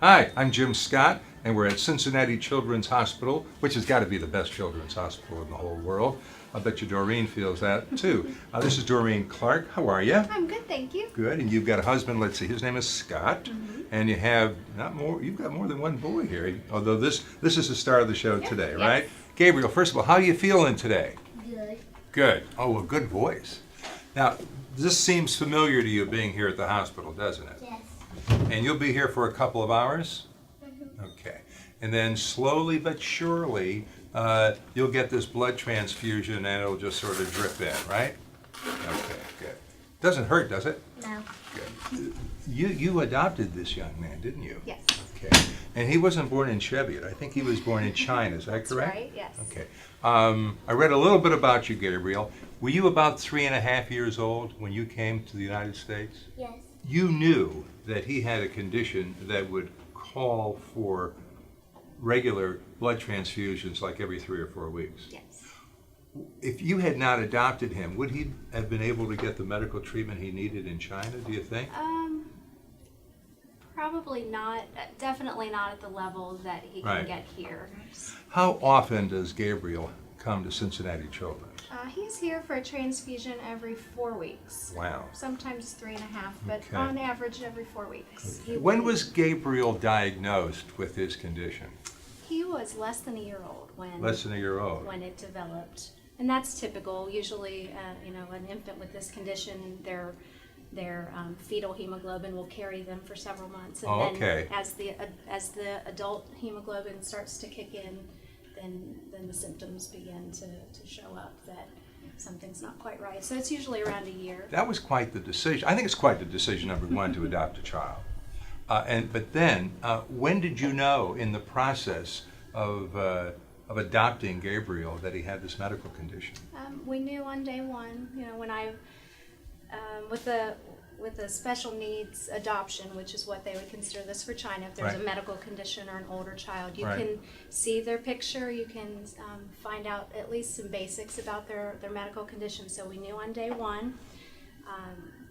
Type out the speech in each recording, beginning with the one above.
Hi, I'm Jim Scott, and we're at Cincinnati Children's Hospital, which has got to be the best children's hospital in the whole world. I bet you Doreen feels that too. This is Doreen Clark. How are you? I'm good, thank you. Good. And you've got a husband. Let's see. His name is Scott, and you have not more. You've got more than one boy here. Although this is the star of the show today, right? Yes. Gabriel, first of all, how are you feeling today? Good. Good. Oh, well, good voice. Now, this seems familiar to you being here at the hospital, doesn't it? Yes. And you'll be here for a couple of hours? Okay. And then slowly but surely, you'll get this blood transfusion and it'll just sort of drip in, right? Okay, good. Doesn't hurt, does it? No. Good. You adopted this young man, didn't you? Yes. Okay. And he wasn't born in Cheviot. I think he was born in China. Is that That's correct? right, yes. Okay. I read a little bit about you, Gabriel. Were you about 3.5 years old when you came to the United States? Yes. You knew that he had a condition that would call for regular blood transfusions like every 3 or 4 weeks. Yes. If you had not adopted him, would he have been able to get the medical treatment he needed in China, do you think? Probably not, definitely not at the level that he can Right. get here. How often does Gabriel come to Cincinnati Children's? He's here for a transfusion every 4 weeks. Wow. Sometimes 3.5, but Okay. on average every 4 weeks. When was Gabriel diagnosed with his condition? He was less than a year old when Less than a year old. when it developed, and that's typical. Usually, an infant with this condition, their fetal hemoglobin will carry them for several months, and Oh, okay. then as the adult hemoglobin starts to kick in, then the symptoms begin to show up that something's not quite right. So it's usually around a year. That was quite the decision. I think it's quite the decision, number one, to adopt a child. But then, when did you know in the process of adopting Gabriel that he had this medical condition? We knew on day one, when I, with the special needs adoption, which is what they would consider this for China, if there's Right. a medical condition or an older child, you Right. can see their picture, you can find out at least some basics about their medical condition. So we knew on day one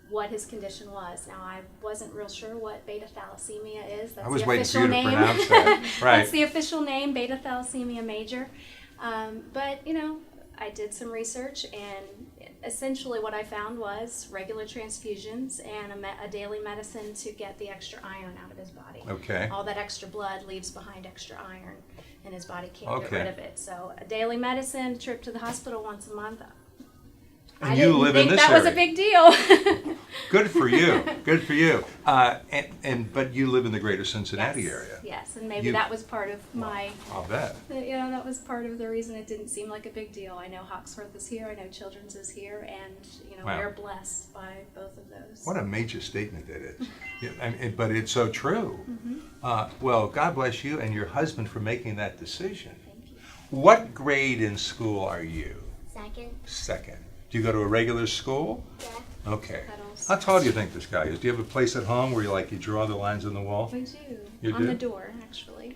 what his condition was. Now, I wasn't real sure what beta thalassemia is. That's I was the waiting for official you to name. pronounce that. Right. That's the official name, beta thalassemia major. But, I did some research, and essentially what I found was regular transfusions and a daily medicine to get the extra iron out of his body. Okay. All that extra blood leaves behind extra iron, and his body can't get Okay. rid of it. So a daily medicine, trip to the hospital once a month. And I you didn't live in think this that was a area. big deal. Good for you. Good for you. But you live in the greater Cincinnati Yes, area. yes, and maybe You- that was part of my, I'll bet. that was part of the reason it didn't seem like a big deal. I know Hoxworth is here, I know Children's is here, and, Wow. we're blessed by both of those. What a major statement that is. Yeah, but it's so true. Mm-hmm. Well, God bless you and your husband for making that decision. Thank you. What grade in school are you? Second. Second. Do you go to a regular school? Yeah. Okay. Petals. How tall do you think this guy is? Do you have a place at home where you draw the lines on the wall? We do. You On do? the door, actually.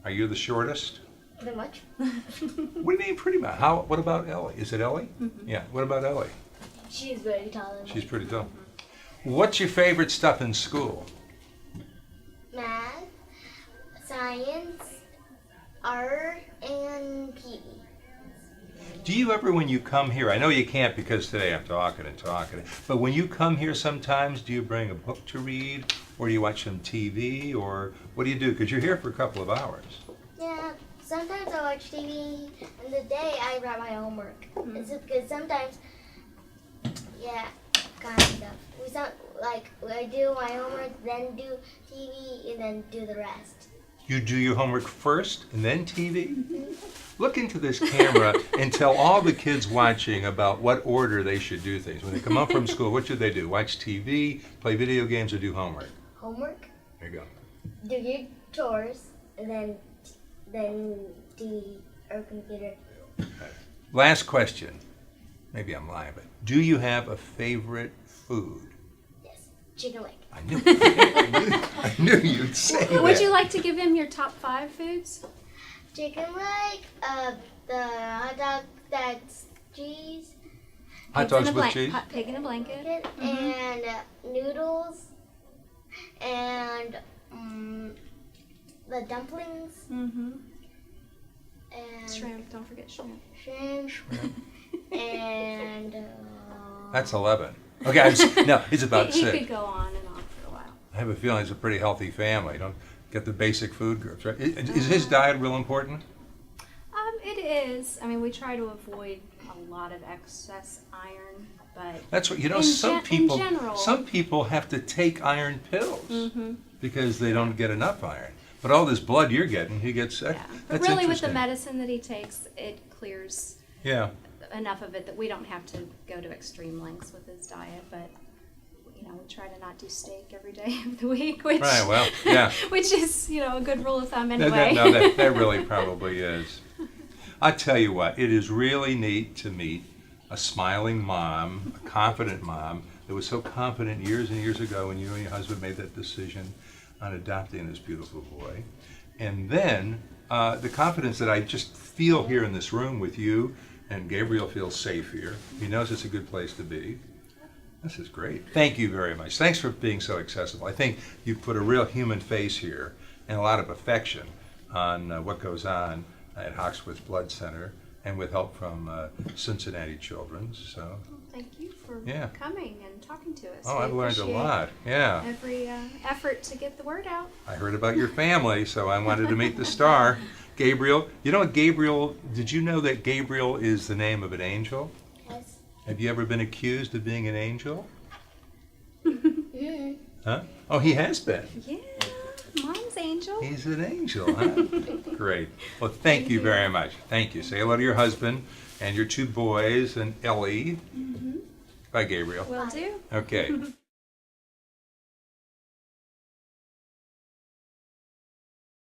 Are you the shortest? Pretty much. What do you mean pretty much? What about Ellie? Is it Ellie? Yeah. What about Ellie? She's very tall. She's pretty tall. What's your favorite stuff in school? Math, science, art, and PE. Do you ever, when you come here, I know you can't because today I'm talking and talking, but when you come here sometimes, do you bring a book to read, or do you watch some TV, or what do you do? Because you're here for a couple of hours. Yeah, sometimes I watch TV, and the day I write my homework. It's because sometimes, yeah, kind of. I do my homework, then do TV, and then do the rest. You do your homework first and then TV? Look into this camera and tell all the kids watching about what order they should do things. When they come home from school, what should they do? Watch TV, play video games, or do homework? Homework, There you go. do your chores, and then TV or computer. Last question. Maybe I'm lying, but do you have a favorite food? Yes, chicken leg. I knew you'd say that. Would you like to give him your top 5 foods? Chicken leg, the hot dog that's cheese, Hot Pigs in dogs a with blank- cheese? hot pig in a blanket. and noodles, and the dumplings Mm-hmm. and Shrimp. Don't forget shrimp. shrimp and That's 11. Okay, no, he's about He 6. could go on and on for a while. I have a feeling it's a pretty healthy family. Don't get the basic food groups, right? Is his diet real important? It is. I mean, we try to avoid a lot of excess iron, but That's what, In some gen- in people, general. some people have to take iron pills mm-hmm. because they don't get enough iron. But all this blood you're getting, he gets, Yeah. But that's really, with the interesting. medicine that he takes, it clears Yeah, enough of it that we don't have to go to extreme lengths with his diet. But we try to not do steak every day of the week, which right, well, yeah. which is a good rule of thumb That- anyway. that really probably is. I tell you what, it is really neat to meet a smiling mom, a confident mom that was so confident years and years ago when you and your husband made that decision on adopting this beautiful boy. And then the confidence that I just feel here in this room with you, and Gabriel feels safe here. He knows it's a good place to be. This is great. Thank you very much. Thanks for being so accessible. I think you've put a real human face here and a lot of affection on what goes on at Hoxworth Blood Center, and with help from Cincinnati Children's. So, Thank you for Yeah. coming and talking to us. oh, We I've learned a appreciate lot. Yeah, Every effort to get the word out. I heard about your family, so I wanted to meet the star, Gabriel. You know what, Gabriel? Did you know that Gabriel is the name of an angel? yes. Have you ever been accused of being an angel? Mm. Huh? Oh, he has been. Yeah, Mom's angel. He's an angel, huh? Great. Well, thank you very much. Thank you. Say hello to your husband and your 2 boys and Ellie. Mm-hmm. Bye, Gabriel. Will do. Okay.